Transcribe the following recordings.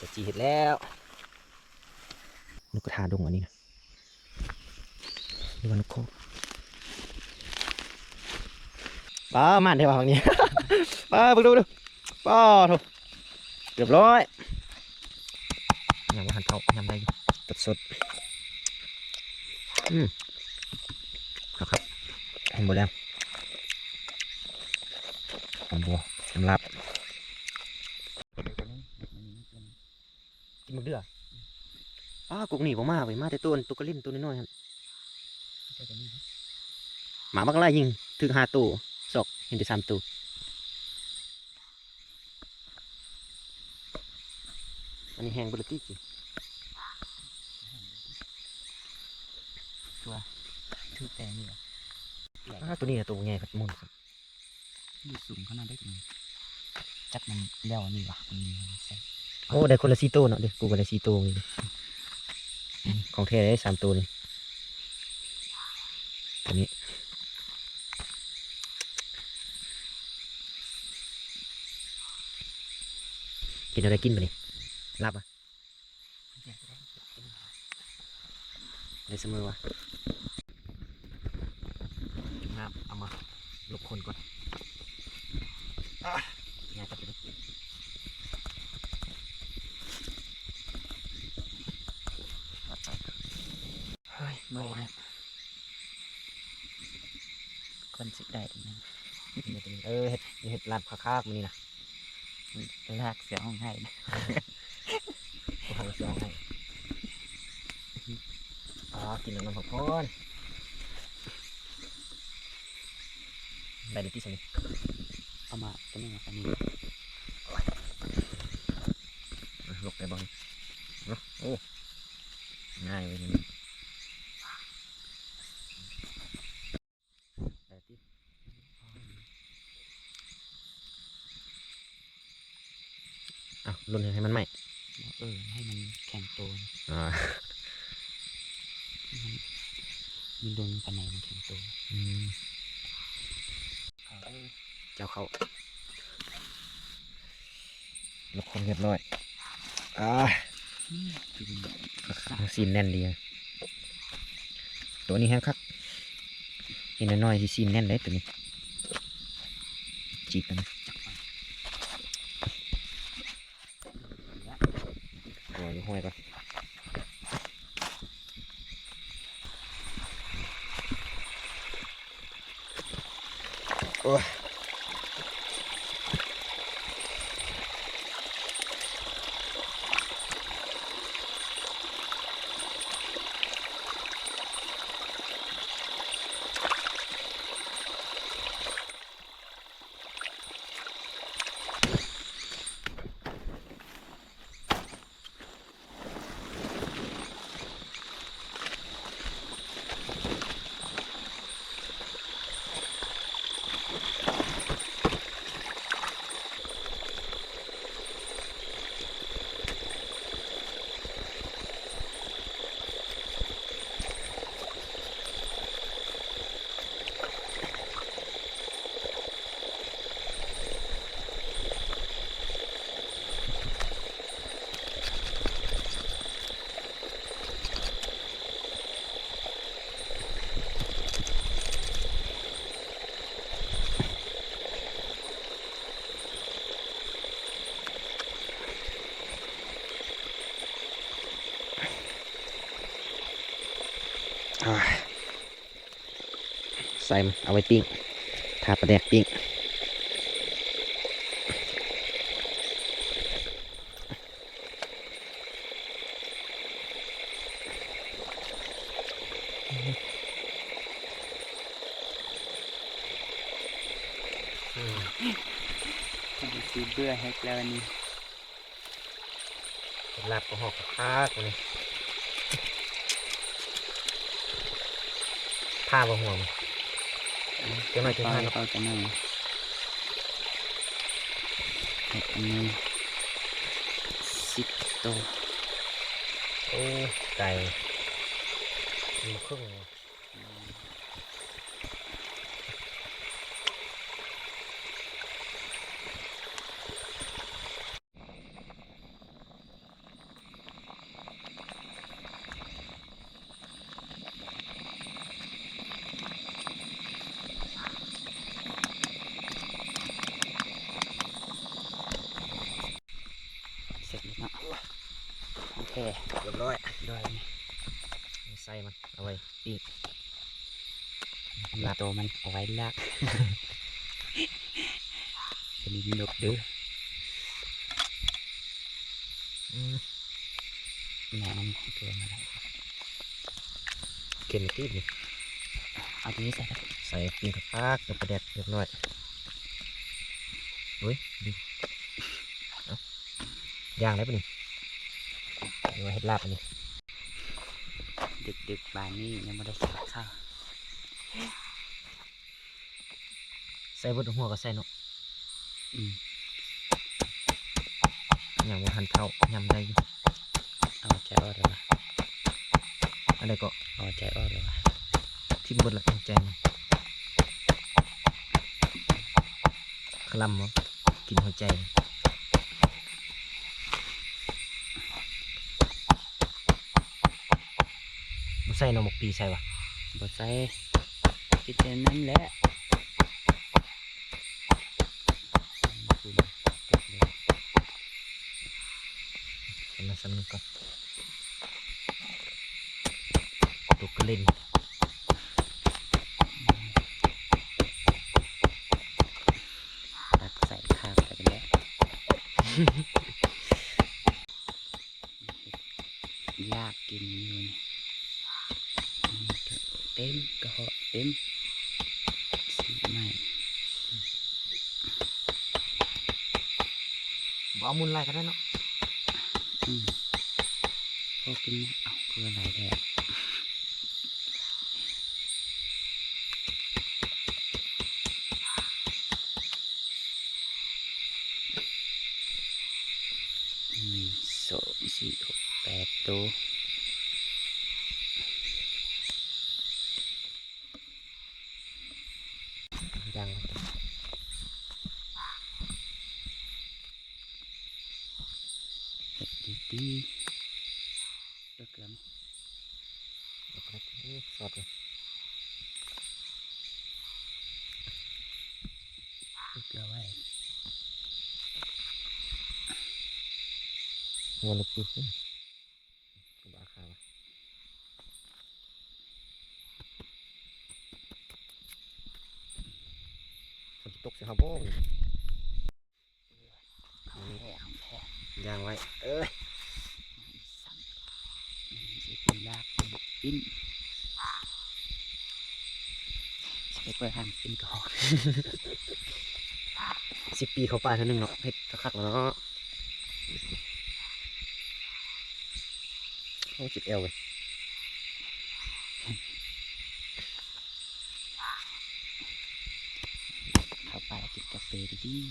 จะจีเห็ดแล้วนกกระทาดงอันนี้นะนี่ว่านกโคป้ามันได้ป่ะฝั่งนี้ ป้าไปดูป้าถูกเรียบร้อยยำอาหารเผายำอะไรตัดสดครับเห็นหมดแล้วหอมบัวน้ำลับกินหมดเด้อกุกหนีผมมาไปมาแต่ตัวตุกกระลิ่มตัวน้อยๆครับหมาบักไล่ยิงถึง5 ตัวศอกเห็นแต่3 ตัวอันนี้แห้งบริติจิตัวถือแต่นี่ตัวนี้ตัวใหญ่ขัดมุนครับดูสูงขนาดได้ยังจักมันแล้วนี่วะมันใส่ โอ้ได้คนละ4 ตัวเนาะเด็กกูก็ได้4 ตัวนี่ของแท้ได้3 ตัวนี่ตัวนี้กินอะไรกินไปนี่ลาบอ่ะได้เสมอวะน้ำเอามาลบคนก่อนง่ายจับไปเลยเฮ้ยเมื่อยนะคนสิได้ตรงนั้น เห็ดลาบคากๆมันนี่นะ ลากเสียงให้นะ เอาเสียงให้กินน้ำผักพอนได้ดีที่สุด เอามาตัวนี้อันนี้ ลกไปบ้างโอ้ง่ายเลยนี่ลุ้นให้มันใหม่ ให้มันแข็งตัว มันโดนปันไหนมันแข็งตัวเจ้าเขาลกคนเรียบร้อยซีนแน่นดีตัวนี้แห้งครับเห็นน้อยๆที่ซีนแน่นเลยตัวนี้จีบกันนะโอ้ยห้อยก่อนโอ้ยใส่มันเอาไว้ปิ้งทาปลาแดกปิ้งซื้อเบื่อให้แล้วนี่ลาบก็หอกคากเลยผ้าบ่ห่วงเจ้าหน่อยเจ้าหน่อยเอาจะนั่งอันนี้10 ตัวโอ้ไก่มีครึ่ง แท้ เรียบร้อย ๆด้วยนี่ ใส่มันเอาไว้ปีก มีตัวมันเอาไว้ลาก เป็นนกเด้อ อืม แม่มันตัวมาได้ เข็มตีบนี่ เอาตัวนี้ใส่ครับ ใส่ปีกปากกับประเด็ดเรียบร้อยเฮ้ยดีเอาย่างได้ปะนี่เดี๋ยวเฮ็ดลาบอันนี้ ดึกๆบานนี้ยังไม่ได้กินข้าว ใส่เบดหัวก็ใส่เนาะ อืม อย่างว่าหันเท้ายำได้อยู่ เอาใจอ่อนเลยวะ อะไรก็ เอาใจอ่อนเลยวะ ทิมเบดละตั้งใจมันคลำเนาะกินหัวใจบ่ใส่เนาะหมกปีใส่วะ บ่ใส่กินแต่นั้นแหละคุณกดเลย สำนักสำนึกก่อนตุกกระเล่น ตักใส่ข้าวไปแล้ว ลากกินอยู่นี่เต็มกระเหาะเต็มสีใหม่ บ่เอามุนไล่ก็ได้เนาะ พอกินเอาคืออะไรแท้1 2 4 6 8ตัว ย่างไว้ เห็ดดีๆเลือกเกลือไหม เอาไปสอดเลย เลือกเกลือไว้ เงินลูกปืนกับอาคาวะฝนตกสิครับโบ้ง เอาแท้เอาแท้ ย่างไว้ สั่งมันจะกินลาบเป็นปิ้นสเปเปอร์หั่นปิ้นกระหอก 10 ปีเขาป่าเท่านึงเนาะเฮ็ดคักๆแล้วเนาะโอ้จิตเอวเว้ย เข้าป่าแล้วกินกาแฟดีๆ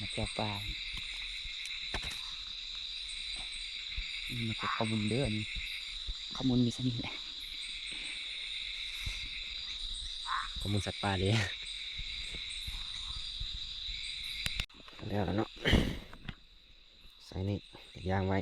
มาเที่ยวป่านี่มันเป็นข้อมูลเด้อนี่ข้อมูลมีสนิทแหละ ข้อมูลสัตว์ป่าเลยแล้วเนาะใส่นี่ย่างไว้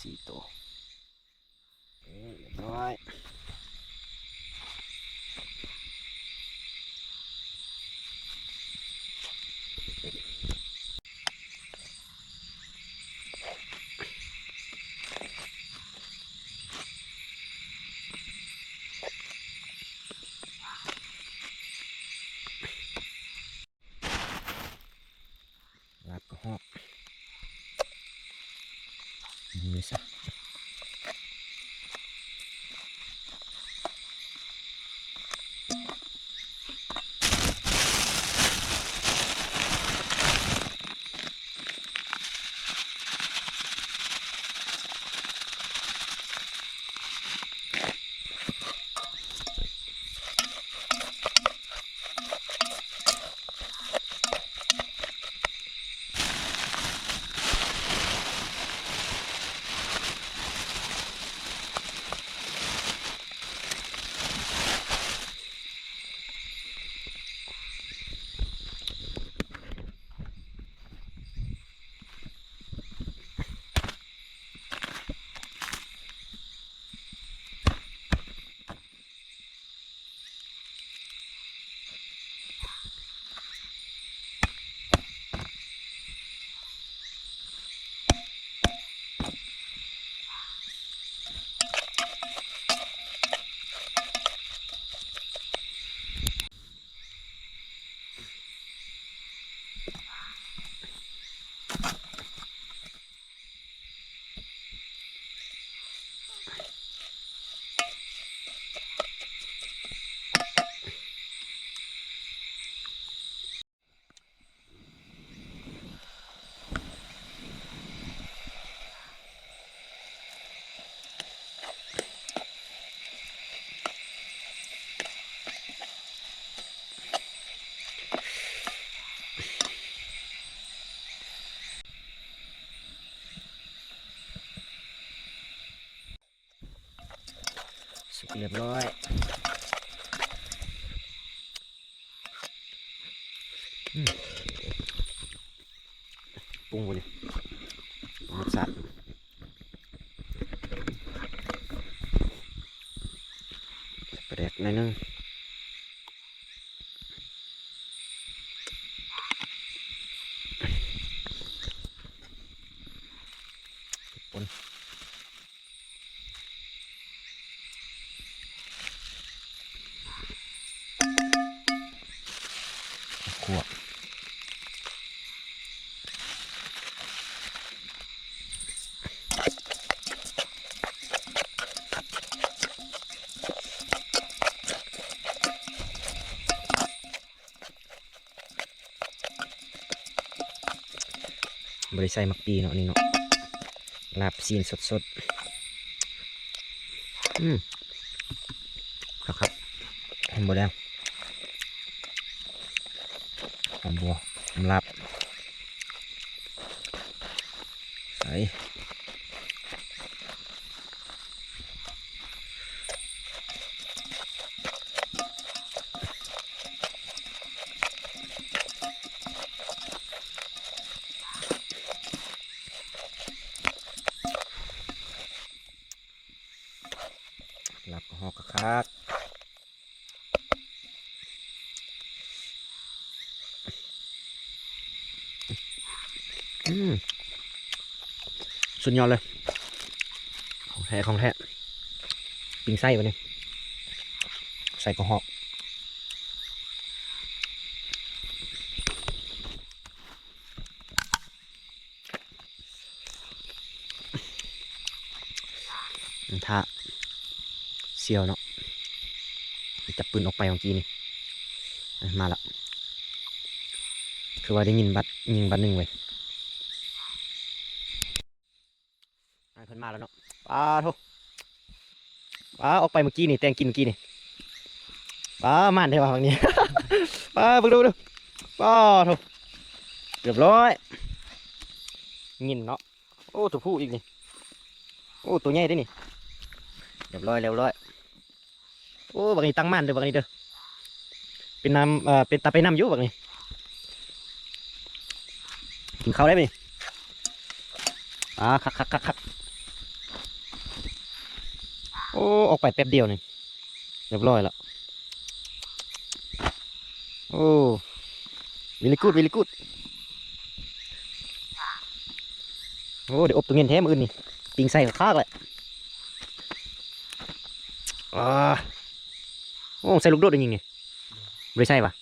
4 ตัวเรียบร้อย เรียบร้อยปรุงไปเลยรสชาติแปลกหน่อยนึงขวดบริใส่มักปีเนาะนี่เนาะลาบซีนสดครับเห็นบ่แล้วหอมบัวหอมลาบใส่ลาบกระหอกกระคักสุดยอดเลยของแท้ของแท้ปิ้งไส้วะเนี่ยใส่กระหอกถ้าเซียวเนาะจับปืนออกไปเมื่อกี้นี่มาละคือว่าได้ยินบัตรยิงบัตรหนึ่งไว้เพิ่นมาแล้วเนาะปลาโถปลาออกไปเมื่อกี้นี่แตงกินเมื่อกี้นี่ปลามันได้ป่ะฝั่งนี้ ปลาดูปลาโถเรียบร้อยยินเนาะโอ้ตัวผู้อีกนี่โอ้ตัวใหญ่ด้วยนี่เรียบร้อยโอ้บางนี้ตั้งมันเด้อบางนี้เด้อเป็นน้ำเป็นตาไปน้ำอยู่บางนี้กินข้าวได้ไหมคักโอ้ออกไปแป๊บเดียวนี่เรียบร้อยแล้วโอ้วิลิกูดโอ้เดี๋ยวอบตัวเงินแท้มืออื่นนี่ปิงใส่กับข้าวเลยโอ้ใส่ลูกโดดได้ยังไงไม่ใช่ปะ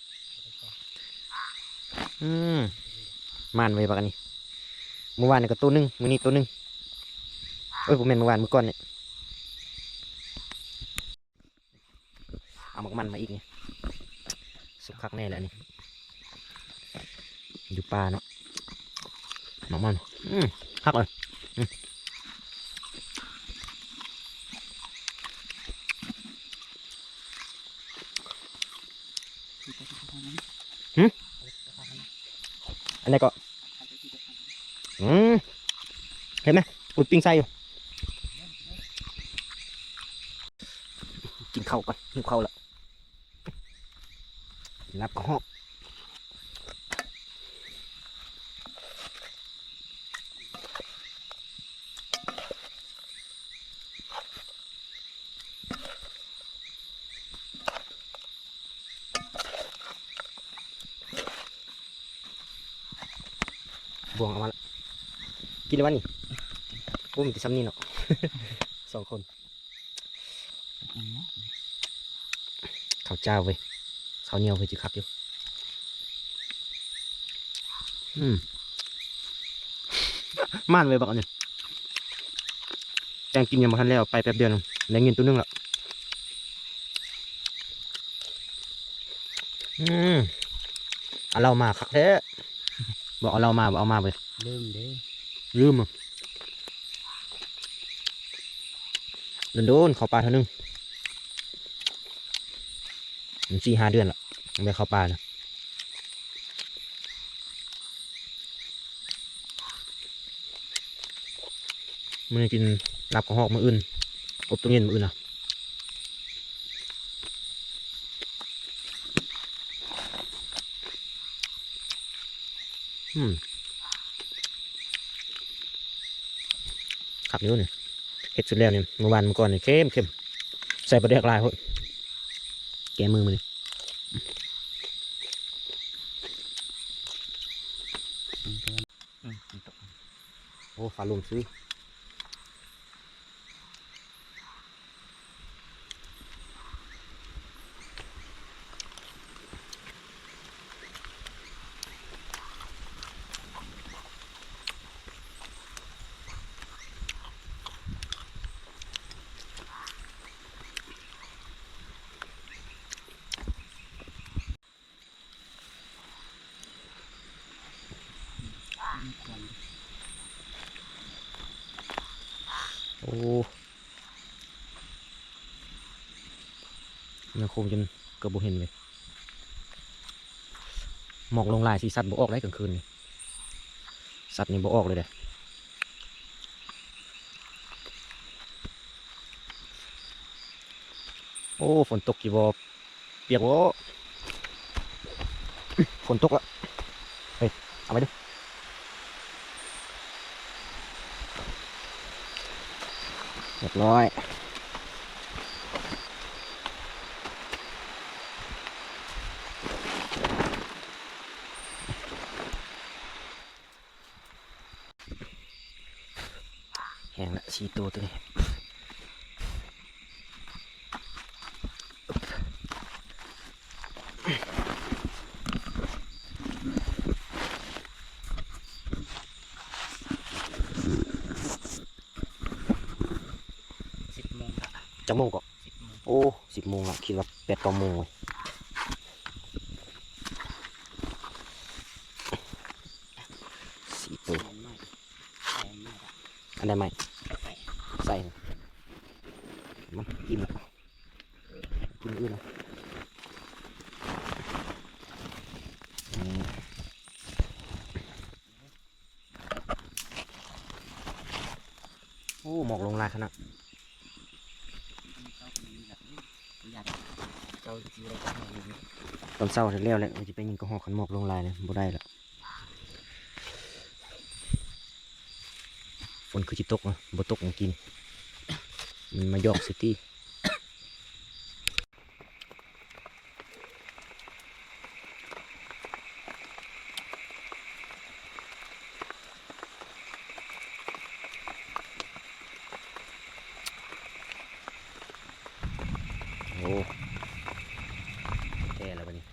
มันไว้ปะกันนี่เมื่อวานนี่ก็ตัวนึงมื้อนี้ตัวนึงเอ้ยผมเห็นเมื่อวานเมื่อก่อนเนี่ยเอาหมกมันมาอีกเนี่ยสุกคักแน่เลยนี่อยู่ป่าเนาะหมกมันคักเลยอันนี้ก็เห็นไหมอุดปิ้งไส้อยู่กินข้าวก่อนหิวข้าวแล้วรับกระหอกบวงเอามาละกินแล้ววะนี่โอ้มันจะซ้ำนี่เนาะ 2 คนข้าวเจ้าเว้ยข้าวเหนียวเว้ยจีคักอยู่ม่านเว้ยบักอันนี้แกงกินยังมาทันแล้วไปแป๊บเดียวนึงได้เงินตัวนึงละเอาเรามาคักแท้บอกเอาเรามาบอกเอามาไปลืมอ่ะโดนเข้าป่าเท่านึงมัน4-5 เดือนละยังไม่เข้าป่านะมันกินลาบกระหอกมืออื่นอบตัวเย็นมืออื่นอ่ะ ขับนิ้วนี่เห็ดสุดแล้วนี่เมื่อวานเมื่อก่อนนี่เข้มใส่ปลาแดกลายพวกแกมือมันนี่ สูงเกินมันตก โอ้ฟ้าลมซื้อโอ้ยังคงจนเกือบบ่เห็นเลยหมอกลงลายสีสัตว์บ่ออกได้กลางคืนนี่สัตว์นี่บ่ออกเลยเด้อโอ้ฝนตกกี่บ่เปียกบ่ฝนตกละเฮ้ยเอาไปดูเรียบร้อยแห้งละชีตัวนี้10 โมงละ จังโมงก็ 10 โมง โอ้10 โมงละคิดว่า8 9 โมงเลย4 ตัว แอนไม่แอนไม่ละ อันใดไหม ใส่ ใส่มันอิ่มละกินอื่นละโอ้หมอกลงลายขนาด เจ้าคนนี้แบบนี้อยากเจ้าจีอะไรก็ไม่รู้ ตอนเช้าเสร็จแล้วแหละมันจะไปยิงกระหอกขันหมอกลงลายเลยบ่ได้ละฝนคือจิตกนะบ่ตกของกินมันมายอกซิตี้โอ้แก่แล้วบัดนี้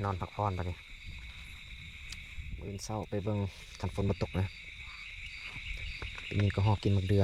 นอนพักผ่อนไปนี่มื้อเช้าไปเบิ่งคันฝนบ่ตกนะเป็นนี่ก็หอกกินมักเดือ